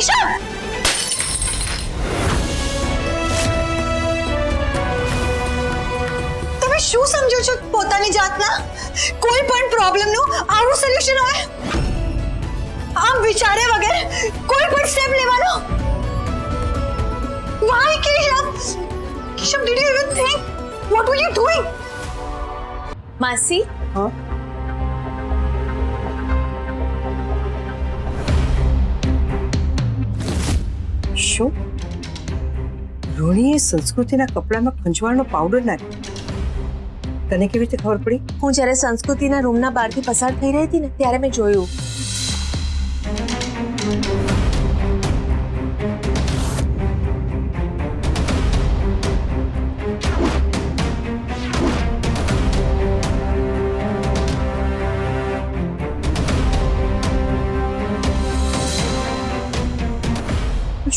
કેશવ, તમે શું સમજો છો પોતાની જાતના? કોઈ પણ પ્રોબ્લેમનું આવું સોલ્યુશન હોય? આમ વિચારે વગર કોઈ પણ સ્ટેપ લેવાનો? Why, Keshav? Keshav, did you even think? What were you doing? માસી, હા શું રોણીએ સંસ્કૃતિના કપડામાં ખંજવાળનો પાવડર નાખ્યો? તને કેવી રીતે ખબર પડી? હું જ્યારે સંસ્કૃતિના રૂમના બહારથી પસાર થઈ રહી હતી ને ત્યારે મેં જોયું.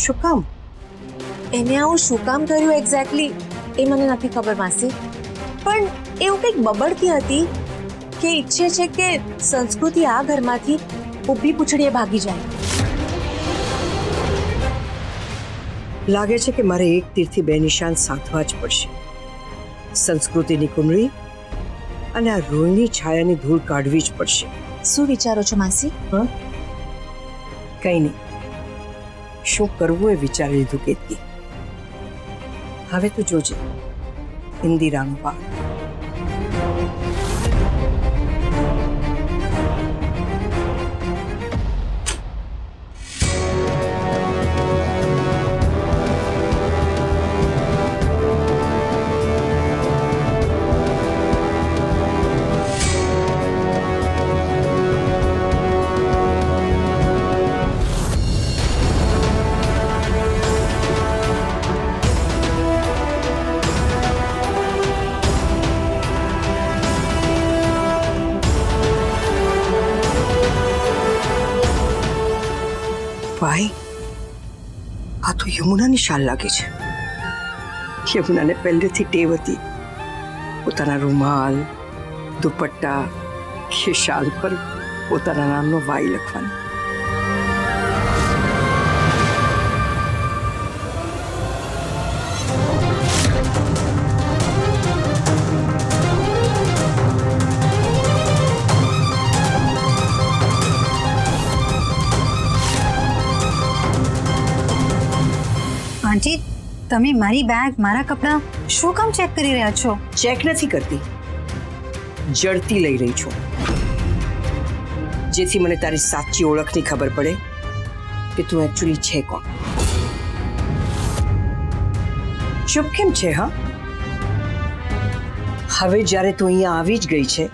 શું કામ? એને આવું શું કામ કર્યું એક્ઝેક્ટલી એ મને નથી ખબર માસી, પણ એવું કંઈક બબડતી હતી કે ઈચ્છે છે કે સંસ્કૃતિ આ ઘરમાંથી ઊભી પૂંછડીએ ભાગી જાય. લાગે છે કે મારે એક તીરથી બે નિશાન સાધવા જ પડશે. સંસ્કૃતિની કુંડળી અને આ રોહિણી છાયાની ધૂળ કાઢવી જ પડશે. શું વિચારો છો માસી? કંઈ નહીં, શું કરવું એ વિચારી લીધું કેતકી. હવે તું જોજે ઇન્દિરાનો વાળ. ભાઈ, આ તો યમુનાની શાલ લાગે છે. યમુનાને પહેલેથી ટેવ હતી પોતાના રૂમાલ, દુપટ્ટા કે શાલ પર પોતાના નામનો વાઈ લખવાનો. આંટી, તમે મારી બેગ, મારા કપડાં શું કામ ચેક કરી રહ્યા છો? ચેક નથી કરતી, જડતી લઈ રહી છું, જેથી મને તારી સાચી ઓળખની ખબર પડે કે તું એકચ્યુઅલી છે કોણ. ચૂપ કેમ છે? હા, હવે જ્યારે તું અહીંયા આવી જ ગઈ છે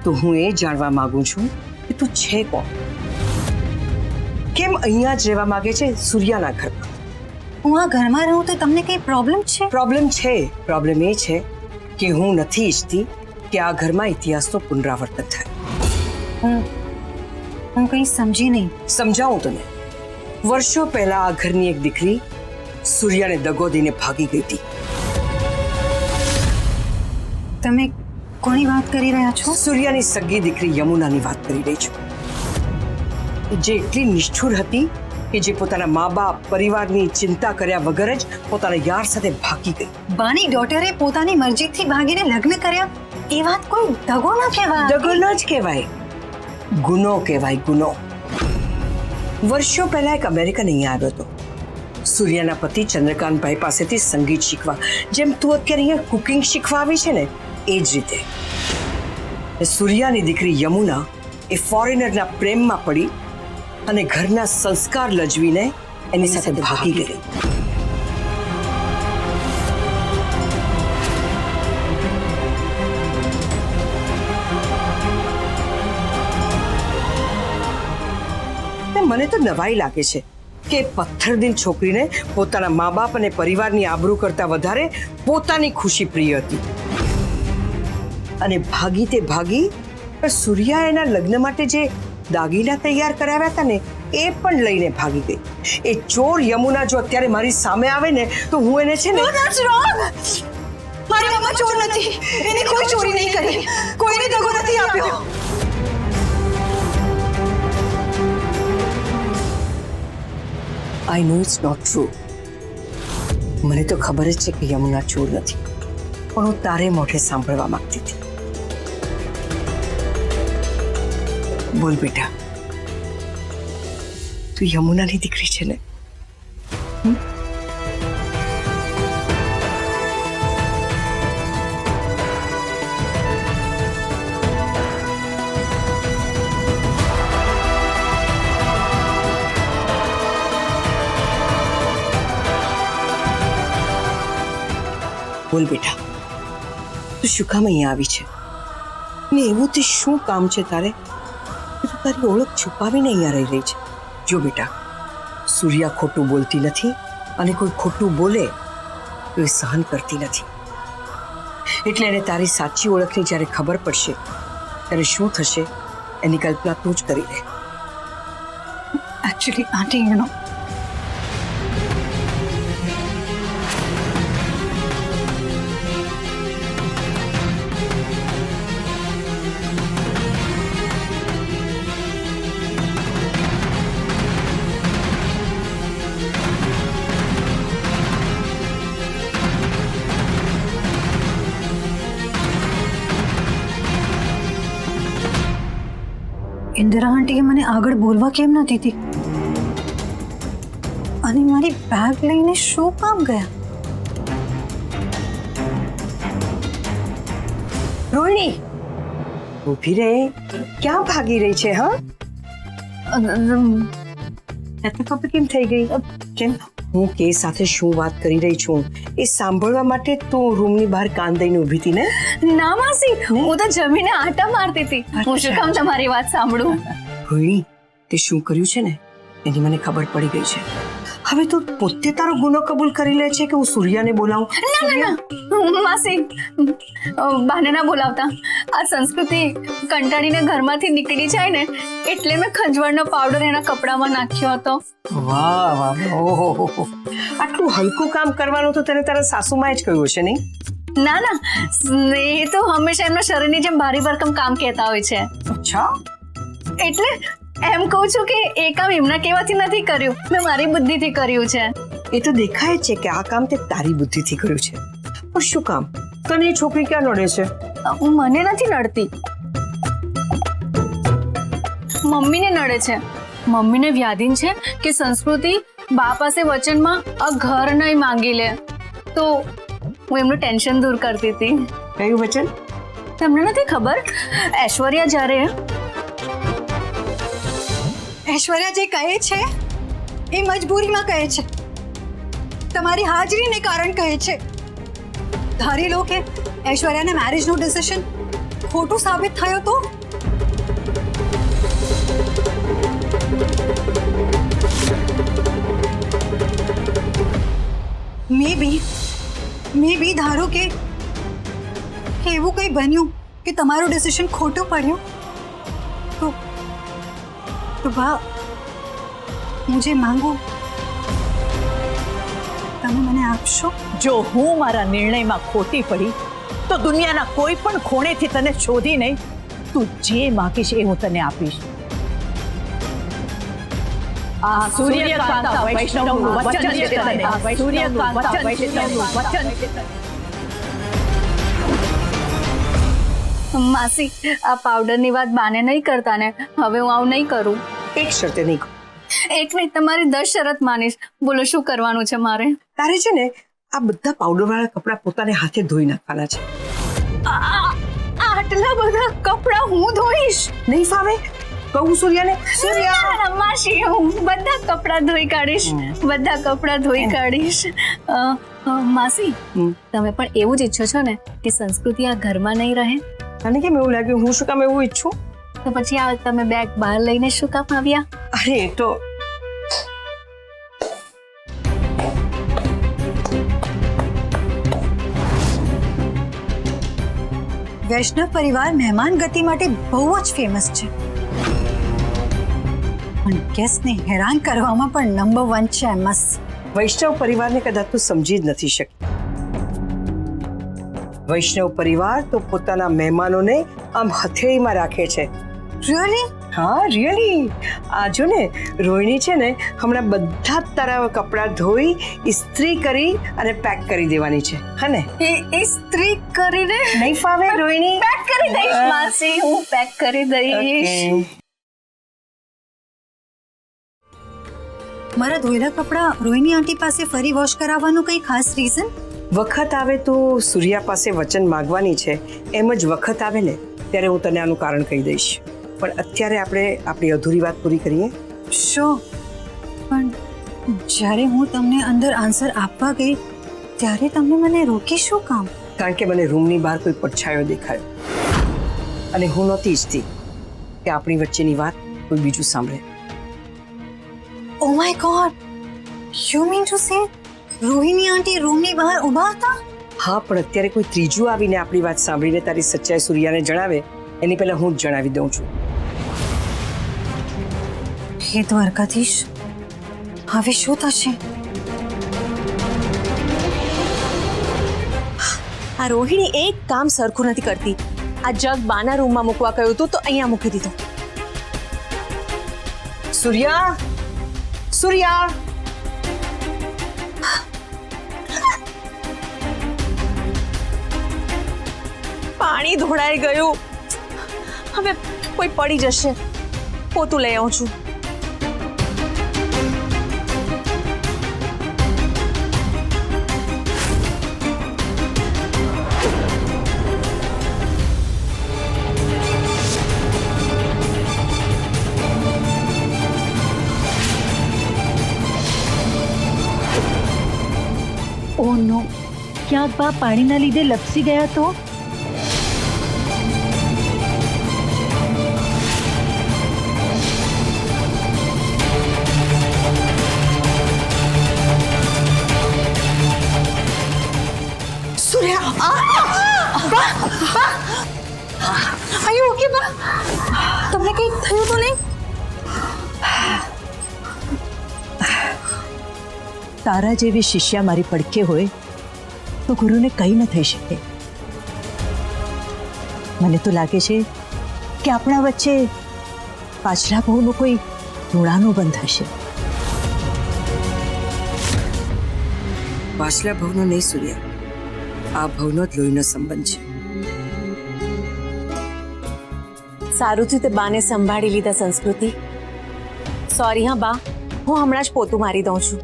તો હું એ જાણવા માંગુ છું કે તું છે કોણ. કેમ અહીંયા જ રહેવા માંગે છે સૂર્યાના ઘરમાં? હું આ ઘરમાં રહું તો તમને કઈ પ્રોબ્લેમ છે? પ્રોબ્લેમ છે. પ્રોબ્લેમ એ છે કે હું નથી ઈચ્છતી કે આ ઘરમાં ઇતિહાસનું પુનરાવર્તન થાય. હું કંઈ સમજી નહીં. સમજાવું તને. વર્ષો પહેલા આ ઘરની એક દીકરી સૂર્યાને દગો દઈને ભાગી ગઈ હતી. તમે કોની વાત કરી રહ્યા છો? સૂર્યાની સગી દીકરી યમુનાની વાત કરી રહી છું, જે એટલી નિષ્ઠુર હતી કે જે પોતાના મા બાપ, પરિવારની ચિંતા કર્યા વગર જ પોતાના યાર સાથે ભાગી ગઈ. બાની ડોટરે પોતાની મરજીથી ભાગીને લગ્ન કર્યા, એ વાત કોઈ દગો ના કહેવાય. દગો ન જ કહેવાય, ગુનો કહેવાય, ગુનો. વર્ષો પહેલા એક અમેરિકન અહીંયા આવ્યો હતો સૂર્યાના પતિ ચંદ્રકાંતભાઈ પાસેથી સંગીત શીખવા. જેમ તું અત્યારે અહીંયા કુકિંગ શીખવા આવી છે ને, એ જ રીતે સૂર્યાની દીકરી યમુના એ ફોરેનરના પ્રેમમાં પડી અને ઘરના સંસ્કાર લજવીને એની સાથે ભાગી ગઈ. મને તો નવાઈ લાગે છે કે પથ્થરદિલ છોકરીને પોતાના મા બાપ અને પરિવારની આબરૂ કરતા વધારે પોતાની ખુશી પ્રિય હતી અને ભાગી તે ભાગી. સૂર્યા એના લગ્ન માટે જે દાગીના તૈયાર કરાવ્યા હતા ને એ પણ લઈને ભાગી ગઈ. એ ચોર યમુના જો અત્યારે મારી સામે આવે ને તો હું એને છે ને. મારી મમ્મા ચોર નથી, એને કોઈ ચોરી નહીં કરી, કોઈને દગો નથી આપ્યો. આઈ નો ઇટ્સ નોટ ટ્રુ. મને તો ખબર જ છે કે યમુના ચોર નથી, પણ હું તારે મોઢે સાંભળવા માંગતી હતી. બોલ બેટા, તું યમુનાની દીકરી છે ને? બોલ બેટા, તું શું કામ અહીંયા આવી છે ને? એવું તે શું કામ છે તારે કે તું તારી ઓળખ છુપાવીને અહીંયા રહી રહી છે? જો બેટા, સૂર્યા ખોટું બોલતી નથી અને કોઈ ખોટું બોલે તો એ સહન કરતી નથી. એટલે એને તારી સાચી ઓળખની જ્યારે ખબર પડશે ત્યારે શું થશે એની કલ્પના તું જ કરી લે. Actually, Auntie, you know, Indira આંટીએ મને આગળ બોલવા કેમ ન દીધી? અને મારી બેગ લઈને શું કામ ગયા? રોહિણી, ઊભી રહે, ક્યાં ભાગી રહી છે? હા, એટલી ખબર કેમ થઈ ગઈ? કેમ હું કે સાથે શું વાત કરી રહી છું એ સાંભળવા માટે તું રૂમની બહાર કાન દઈને ઊભી હતી ને? ના માસી, હું તો જમીને આટા મારતી હતી. હું શું કામ તમારી વાત સાંભળું? રોહિણી, તે શું કર્યું છે ને એની મને ખબર પડી ગઈ છે. હવે તું પોતે તારો ગુનો કબૂલ કરી લે છે કે હું સૂર્યાને બોલાવું? ના માસી, બાને ના બોલાવતા. આ સંસ્કૃતિ કંટાળીને ઘરમાંથી નીકળી જાય ને એટલે મેં ખંજવાળનો પાવડર એના કપડામાં નાખ્યો હતો. વાહ વાહ, ઓહો, આટલું હલકું કામ કરવાનું તો તને તારા સાસુમાએ જ કહ્યું હશે નહીં? ના ના, એ તો હંમેશા એમના શરીરની જેમ ભારી ભરકમ કામ કહેતા હોય છે. અચ્છા, એટલે એમ કહું છું કે એ કામ એમના કહેવાથી નથી કર્યું, મેં મારી બુદ્ધિથી કર્યું છે. એ તો દેખાય છે કે આ કામ તે તારી બુદ્ધિથી કર્યું છે, પણ શું કામ? તને એ છોકરી ક્યાં નડે છે? મને નથી નડતી, મમ્મીને નડે છે. મમ્મીને વ્યાધીન છે કે સંસ્કૃતિ બા પાસે વચનમાં આ ઘર નહીં માંગી લે, તો હું એમનું ટેન્શન દૂર કરતી હતી. કયું વચન? તમને નથી ખબર? ઐશ્વર્યા જ્યારે ઐશ્વર્યા જે કહે છે એ મજબૂરીમાં કહે છે, તમારી હાજરીને કારણ કહે છે. ધારી લો કે ઐશ્વર્યાને મેરેજનો ડિસિઝન ખોટું સાબિત થયો તો? મે બી ધારો કે એવું કંઈ બન્યું કે તમારું ડિસિઝન ખોટું પડ્યું તો બા, હું જે માંગુ તમે મને આપશો? જો હું મારા નિર્ણયમાં ખોટી પડી તો દુનિયાના કોઈ પણ ખૂણેથી તને શોધી નહીં, તું જે માંગીશ એ હું તને આપીશ. આ સૂર્યકાંતા વૈષ્ણવનું વચન છે તને. સૂર્યકાંતા વૈષ્ણવનું વચન છે તને. માસી, આ પાવડરની વાત બાને નહીં કરતા ને? હવે હું આવું નહીં કરું. એક શરતે નહીં. એક નહીં, તમારી 10 શરત માનીશ. બોલો શું કરવાનું છે મારે? તારે છે ને આ બધા પાવડરવાળા કપડાં પોતાને હાથે ધોઈ નાખવાના છે. આટલા બધા કપડાં હું ધોઈશ? નહીં ફાવે? કહું સૂર્યાને? સૂર્યા, માસી, હું બધા કપડાં ધોઈ કાઢીશ, બધા કપડાં ધોઈ કાઢીશ. માસી, તમે પણ એવું જ ઈચ્છો છો ને કે સંસ્કૃતિ આ ઘરમાં નહીં રહે? તને કેમ એવું લાગ્યું? હું શું કામ એવું ઈચ્છું? તો પછી આ તમે બેગ બહાર લઈને શું કામ આવ્યા? અરે એ તો વૈષ્ણવ પરિવાર મહેમાન ગતિ માટે બહુ જ ફેમસ છે, પણ ગેસ્ટને હેરાન કરવામાં પણ નંબર 1 છે. મસ્ત વૈષ્ણવ પરિવારને કદાચ તું સમજી જ નથી શકી. વૈષ્ણવ પરિવાર તો પોતાના મહેમાનોને આમ હથેળીમાં રાખે છે. રિયલી? હા રિયલી આ જો ને રોહિણી છે ને હમણાં બધા જ તારા કપડાં ધોઈ ઇસ્ત્રી કરી અને પેક કરી દેવાની છે હા ને એ સ્ત્રી કરીને નહીં ફાવે રોહિણી પેક કરી દઈશ માસી, હું પેક કરી દઈશ. મારા ધોયેલા કપડાં રોહિણી આંટી પાસે ફરી વોશ કરાવવાનું કંઈ ખાસ રીઝન? વખત આવે તો સૂર્યા પાસે વચન માંગવાની છે એમ જ વખત આવે ને ત્યારે હું તને આનું કારણ કહી દઈશ, પણ અત્યારે આપણે આપણી અધૂરી વાત પૂરી કરીએ. શો પણ જ્યારે હું તમને અંદર આન્સર આપવા ગઈ ત્યારે તમને મને રોકી શું કામ? કારણ કે મને રૂમની બહાર કોઈ પડછાયો દેખાયો અને હું નહોતી ઈચ્છતી કે આપણી વચ્ચેની વાત કોઈ બીજું સાંભળે. Oh my God, you mean to say Rohini આંટી રૂમની બહાર ઊભા હતા? હા પણ અત્યારે કોઈ ત્રીજું આવીને આપણી વાત સાંભળીને તારી સચ્ચાઈ સૂર્યાને જણાવે એની પહેલા હું જ જણાવી દઉં છું. હે દ્વારકાધીશ, હવે શું થશે? આ રોહિણી એક કામ સરખું નથી કરતી. આ જગ બાના રૂમમાં મૂકવા કહ્યું હતું તો અહીંયા મૂકી દીધું. સૂર્યા, સૂર્યા, પાણી ધોળાઈ ગયું. હવે કોઈ પડી જશે. પોતું લઈ આવું છું. ઓ નો, ક્યાંક બા પાણીના લીધે લપસી ગયા તો? આયુ ઓકે બા? તમને કંઈ થયું તો નહીં? તારા જેવી શિષ્યા મારી પડખે હોય તો ગુરુને કંઈ ન થઈ શકે. મને તો લાગે છે કે આપણા વચ્ચે પાછલા ભાવનો કોઈ ઋણાનો બંધ હશે. પાછલા ભવનો નહીં સૂર્યા, આ ભવનો જ લોહીનો સંબંધ છે. સારું થયું તે બાને સંભાળી લીધા સંસ્કૃતિ. સોરી હા બા, હું હમણાં જ પોતું મારી દઉં છું.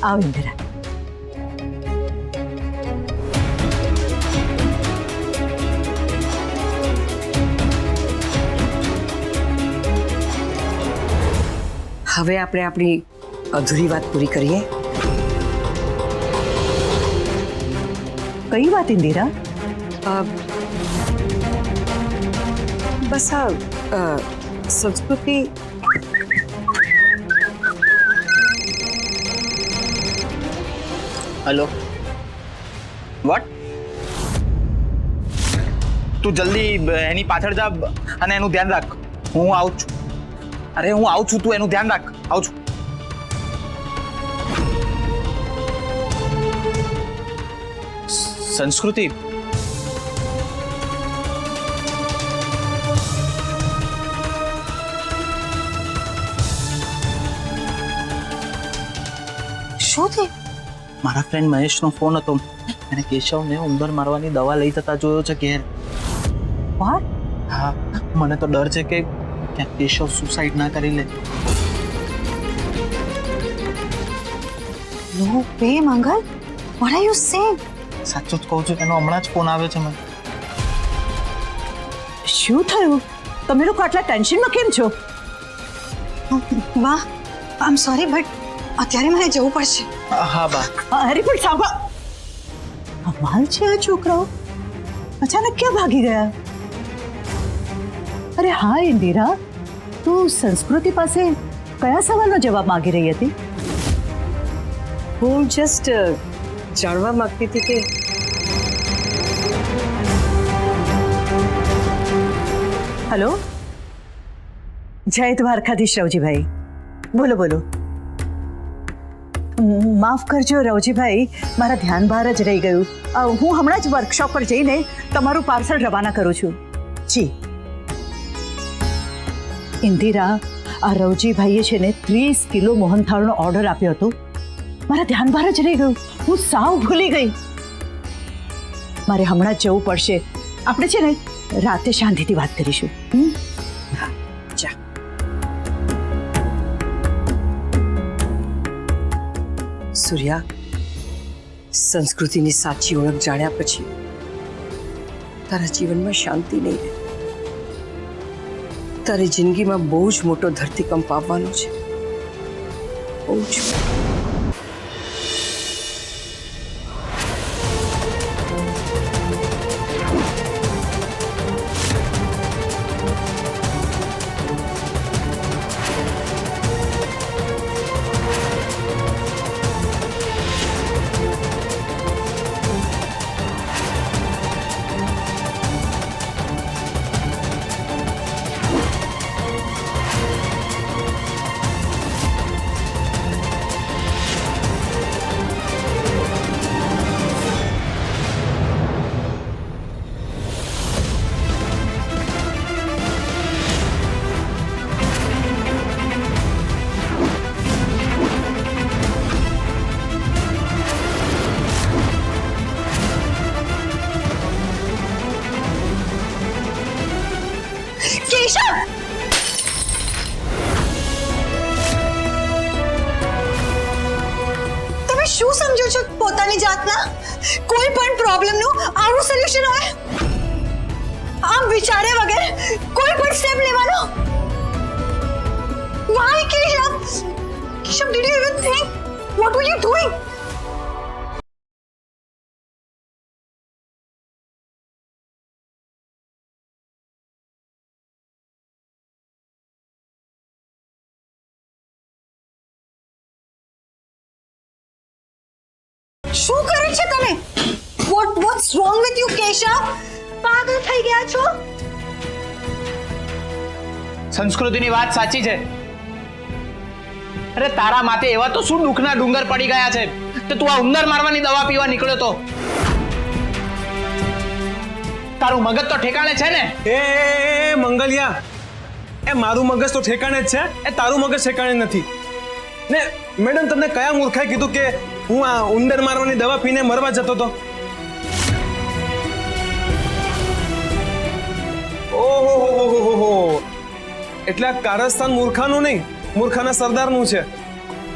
આવ ઇન્દિરા. હવે આપણે આપણી અધૂરી વાત પૂરી કરીએ. કઈ વાત ઇન્દિરા? બસ આ સંસ્કૃતિ हेलो व्हाट તું જલ્દી એની પાછળ જા અને એનું ધ્યાન રાખ. હું આવું છું. અરે હું આવું છું, તું એનું ધ્યાન રાખ. આવું છું. સંસ્કૃતિ, શું થયું? મારા ફ્રેન્ડ મહેશનો ફોન હતો. એને કેશવને ઉંદર મારવાની દવા લઈ જતા જોયો છે ઘેર. What? હા, મને તો ડર છે કે ક્યાંક કેશવ સુસાઇડ ના કરી લે. No way Mangal, what are you saying? સાચું જ કહું છું, એનો હમણાં જ ફોન આવ્યો છે મને. શું થયું? તમે લોકો આટલા ટેન્શનમાં કેમ છો? વાહ, આઈ એમ સોરી બટ અત્યારે મને જવું પડશે. હા બા. અરે પણ સાંભળ, કમાલ છે આ છોકરાઓ. અચાનક ક્યાં ભાગી ગયા? અરે હા ઇન્દિરા, તું સંસ્કૃતિ પાસે કયા સવાલનો જવાબ માંગી રહી હતી? હું જસ્ટ જાણવા માંગતી હતી કે હેલો, જય દ્વારકાધીશ રવજીભાઈ. બોલો બોલો. માફ કરજો રવજીભાઈ, મારા ધ્યાન બહાર જ રહી ગયું. હું હમણાં જ વર્કશોપ પર જઈને તમારું પાર્સલ રવાના કરું છું. જી ઇન્દિરા, આ રવજીભાઈએ છે ને 30 કિલો મોહનથાળનો ઓર્ડર આપ્યો હતો. મારા ધ્યાન બહાર જ રહી ગયું. હું સાવ ભૂલી ગઈ. મારે હમણાં જ જવું પડશે. આપણે છે ને રાતે શાંતિથી વાત કરીશું. જા. સૂર્યા, સંસ્કૃતિની સાચી ઓળખ જાણ્યા પછી તારા જીવનમાં શાંતિ નહીં રહે. તારી જિંદગીમાં બહુ જ મોટો ધરતીકંપ આવવાનો છે. બહુ જ. તમે શું સમજો છો પોતાની જાતના? કોઈ પણ પ્રોબ્લેમનું આવું સોલ્યુશન હોય? આમ વિચાર્યા વગર કોઈ પણ સ્ટેપ લેવાનો? Why, Keshav? Keshav, did you even think? What were you doing? શું કરે છે તમે? What's wrong with you, Keshav? પાગલ થઈ ગયા છો? સંસ્કૃતિની વાત સાચી છે. અરે તારા માથે એવા તો શું દુઃખના ડુંગર પડી ગયા છે કે તું આ ઉંદર મારવાની દવા પીવા નીકળ્યો તો. તારું મગજ તો ઠેકાણે છે ને? એ મંગલિયા, એ મારું મગજ તો ઠેકાણે જ છે, એ તારું મગજ ઠેકાણે નથી. ને મેડમ, તમને કયા મૂર્ખાએ કીધું કે હું આ ઉંદર મારવાની દવા પીને મરવા જતો હતો? ઓહો, એટલે આ કારસ્તાન મૂર્ખાનું નહીં, મૂર્ખાના સરદારનું છે.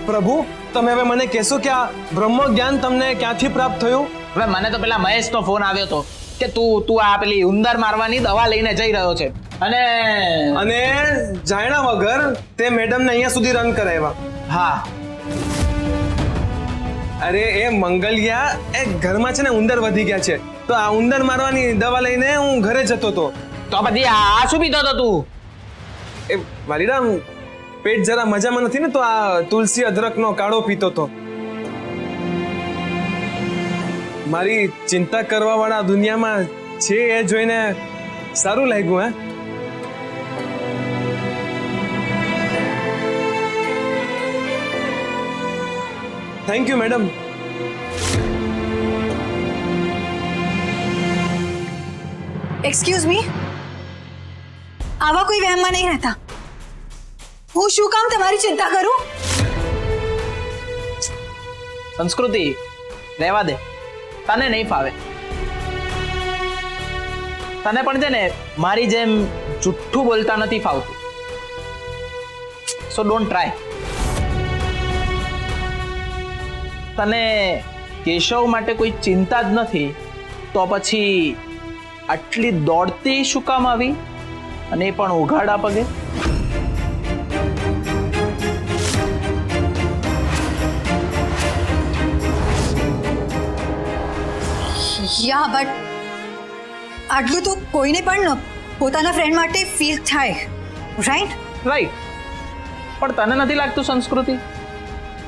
પ્રભુ, તમે હવે મને કહેશો કે આ બ્રહ્મ જ્ઞાન તમને ક્યાંથી પ્રાપ્ત થયું? હવે મને તો પેલા મહેશનો ફોન આવ્યો હતો કે તું આ પેલી ઉંદર મારવાની દવા લઈને જઈ રહ્યો છે અને જાણ્યા વગર તે મેડમને અહીંયા સુધી રન કરાવ્યા. હા. અરે એ મંગલિયા, એ ઘરમાં છે ને ઉંદર વધી ગયા છે, તો આ ઉંદર મારવાની દવા લઈને હું ઘરે જતો હતો. તો પછી આ શું પીતો હતો તું? એ વાલીરામ, પેટ જરા મજામાં નથી ને, તો આ તુલસી અદરકનો કાળો પીતો હતો. મારી ચિંતા કરવા વાળા દુનિયામાં છે એ જોઈને સારું લાગ્યું. હે, thank you madam. Excuse me, આવા કોઈ વહેમમાં નહીં રહેતા. હું શું કામ તમારી ચિંતા કરું? સંસ્કૃતિ, રહેવા દે, તને નહીં ફાવે. તને પણ છે ને મારી જેમ જુઠ્ઠું બોલતા નથી ફાવતું. સો ડોન્ટ ટ્રાય. તને કેશવ માટે કોઈ ચિંતા જ નથી, તો પછી આટલી દોડતી શું કામ આવી, અને એ પણ ઉઘાડા પગે? યા બટ આટલું તો કોઈને પણ પોતાના ફ્રેન્ડ માટે ફીલ થાય, રાઈટ? રાઈટ. પણ તને નથી લાગતું સંસ્કૃતિ,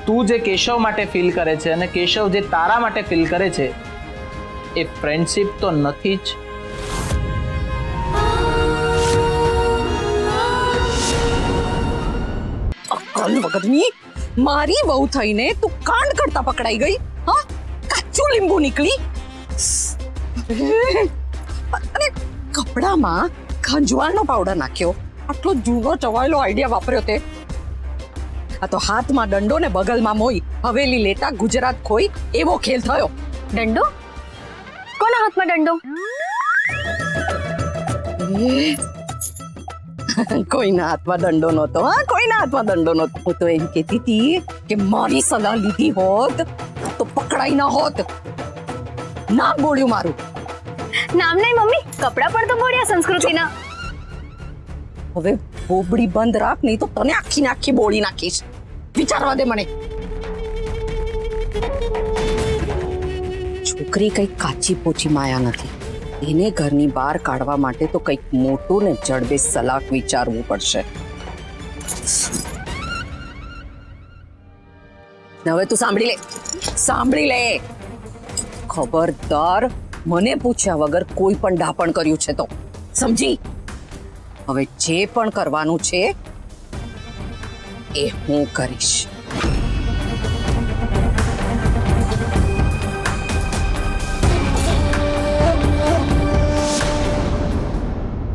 તું જે કેશવ માટે ફીલ કરે છે અને કેશવ જે તારા માટે ફીલ કરે છે, એ ફ્રેન્ડશિપ તો નથી જ. અક્કલ વગરની મારી વહુ થઈને તું કાંડ કરતા પકડાઈ ગઈ. હા, કાચું લીંબુ નીકળી. અને કપડામાં ખંજવાળનો પાવડર નાખ્યો. આટલો જૂનો ચવાયેલો આઈડિયા વાપર્યો તે આ તો હાથમાં દંડો ને બગલમાં મોઈ હવેલી લેતા ગુજરાત ખોઈ એવો ખેલ થયો. દંડો? કોના હાથમાં દંડો? કોઈના હાથમાં દંડો નહોતો. હા, કોઈના હાથમાં દંડો નહોતો. હું તો એમ કહેતી હતી કે મારી સલાહ લીધી હોત તો પકડાઈ ન હોત. નામ બોલ્યું મારું. નામ નહીં મમ્મી, કપડા પર તો બોલ્યા સંસ્કૃતિના. હવે બોબડી બંધ રાખ, નહીં તો તને આખી ને આખી બોળી નાખીશ. વિચારવા દે મને. છોકરી કઈ કાચી પોચી માયા નથી. એને ઘરની બહાર કાઢવા માટે તો કંઈક મોટું ને જડબે સલાક વિચારવું પડશે. હવે તું સાંભળી લે. ખબરદાર મને પૂછ્યા વગર કોઈ પણ ડાપણ કર્યું છે તો સમજી. હવે જે પણ કરવાનું છે એ હું કરીશ.